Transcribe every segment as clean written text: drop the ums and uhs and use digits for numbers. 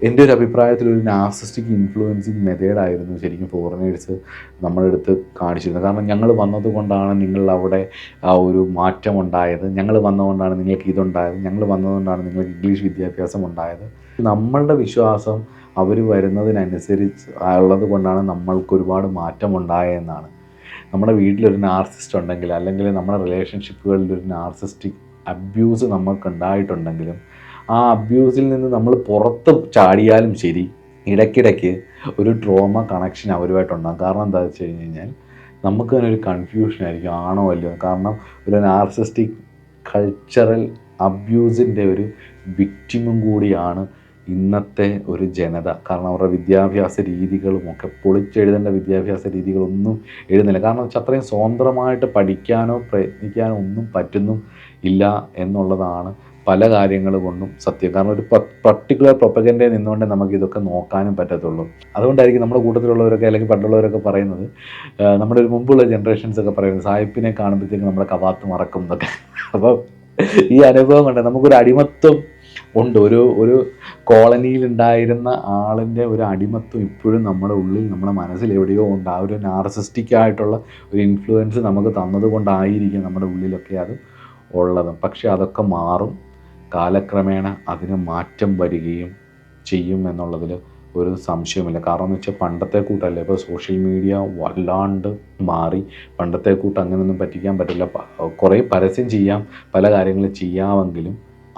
എൻ്റെ ഒരു അഭിപ്രായത്തിൽ ഒരു നാർസിസ്റ്റിക് ഇൻഫ്ലുവൻസിങ് മെത്തേഡായിരുന്നു ശരിക്കും ഫോറിനേഴ്സ് നമ്മുടെ അടുത്ത് കാണിച്ചിരുന്നത്. കാരണം ഞങ്ങൾ വന്നതുകൊണ്ടാണ് നിങ്ങൾ അവിടെ ആ ഒരു മാറ്റം ഉണ്ടായത്, ഞങ്ങൾ വന്നതുകൊണ്ടാണ് നിങ്ങൾക്ക് ഇതുണ്ടായത്, ഞങ്ങൾ വന്നതുകൊണ്ടാണ് നിങ്ങൾക്ക് ഇംഗ്ലീഷ് വിദ്യാഭ്യാസം ഉണ്ടായത്. നമ്മളുടെ വിശ്വാസം അവർ വരുന്നതിനനുസരിച്ച് ഉള്ളത് കൊണ്ടാണ് നമ്മൾക്ക് ഒരുപാട് മാറ്റം ഉണ്ടായതെന്നാണ്. നമ്മുടെ വീട്ടിലൊരു നാർസിസ്റ്റ് ഉണ്ടെങ്കിൽ, അല്ലെങ്കിൽ നമ്മുടെ റിലേഷൻഷിപ്പുകളിൽ ഒരു നാർസിസ്റ്റിക് അബ്യൂസ് നമുക്കുണ്ടായിട്ടുണ്ടെങ്കിലും ആ അബ്യൂസിൽ നിന്ന് നമ്മൾ പുറത്ത് ചാടിയാലും ശരി, ഇടയ്ക്കിടയ്ക്ക് ഒരു ട്രോമ കണക്ഷൻ അവരുമായിട്ടുണ്ടാകും. കാരണം എന്താ വെച്ച് കഴിഞ്ഞ് കഴിഞ്ഞാൽ നമുക്ക് തന്നെ ഒരു കൺഫ്യൂഷനായിരിക്കും, ആണോ അല്ലയോ. കാരണം ഒരു നാർസിസ്റ്റിക് കൾച്ചറൽ അബ്യൂസിൻ്റെ ഒരു വിക്റ്റിമും കൂടിയാണ് ഇന്നത്തെ ഒരു ജനത. കാരണം അവരുടെ വിദ്യാഭ്യാസ രീതികളും ഒക്കെ പൊളിച്ചെഴുതേണ്ട വിദ്യാഭ്യാസ രീതികളൊന്നും എഴുതുന്നില്ല. കാരണം വെച്ചാൽ അത്രയും സ്വതന്ത്രമായിട്ട് പഠിക്കാനോ പ്രയത്നിക്കാനോ ഒന്നും പറ്റുന്നും ഇല്ല എന്നുള്ളതാണ് പല കാര്യങ്ങൾ കൊണ്ടും സത്യം. കാരണം ഒരു പർട്ടിക്കുലർ പ്രൊപ്പഗൻഡയിൽ നിന്നുകൊണ്ട് നമുക്ക് ഇതൊക്കെ നോക്കാനും പറ്റത്തുള്ളൂ. അതുകൊണ്ടായിരിക്കും നമ്മുടെ കൂട്ടത്തിലുള്ളവരൊക്കെ അല്ലെങ്കിൽ പണ്ടുള്ളവരൊക്കെ പറയുന്നത്, നമ്മുടെ ഒരു മുമ്പുള്ള ജനറേഷൻസൊക്കെ പറയുന്നത് സായിപ്പിനെ കാണുമ്പോഴത്തേക്കും നമ്മുടെ കവാത്ത് മറക്കും എന്നൊക്കെ. അപ്പോൾ ഈ അനുഭവം കൊണ്ട് നമുക്കൊരു അടിമത്വം ഉണ്ട്. ഒരു കോളനിയിലുണ്ടായിരുന്ന ആളിൻ്റെ ഒരു അടിമത്വം ഇപ്പോഴും നമ്മുടെ ഉള്ളിൽ, നമ്മുടെ മനസ്സിൽ എവിടെയോ ഉണ്ട്. ആ ഒരു നാർസിസ്റ്റിക് ആയിട്ടുള്ള ഒരു ഇൻഫ്ലുവൻസ് നമുക്ക് തന്നതുകൊണ്ടായിരിക്കും നമ്മുടെ ഉള്ളിലൊക്കെ അത് ഉള്ളത്. പക്ഷേ അതൊക്കെ മാറും, കാലക്രമേണ അതിന് മാറ്റം വരികയും ചെയ്യും എന്നുള്ളതിൽ ഒരു സംശയമില്ല. കാരണം എന്ന് വെച്ചാൽ പണ്ടത്തെ കൂട്ടല്ല, ഇപ്പോൾ സോഷ്യൽ മീഡിയ വല്ലാണ്ട് മാറി. പണ്ടത്തെ കൂട്ട് അങ്ങനെയൊന്നും പറ്റിക്കാൻ പറ്റില്ല. കുറേ പരസ്യം ചെയ്യാം, പല കാര്യങ്ങളും ചെയ്യാമെങ്കിലും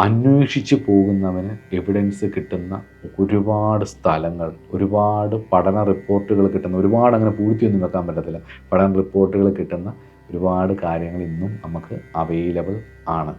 അന്വേഷിച്ച് പോകുന്നവന് എവിഡൻസ് കിട്ടുന്ന ഒരുപാട് സ്ഥലങ്ങൾ, ഒരുപാട് പഠന റിപ്പോർട്ടുകൾ കിട്ടുന്ന, ഒരുപാട് അങ്ങനെ പൂഴ്ത്തിയൊന്നും വെക്കാൻ പറ്റത്തില്ല, പഠന റിപ്പോർട്ടുകൾ കിട്ടുന്ന ഒരുപാട് കാര്യങ്ങൾ ഇന്നും നമുക്ക് അവൈലബിൾ ആണ്.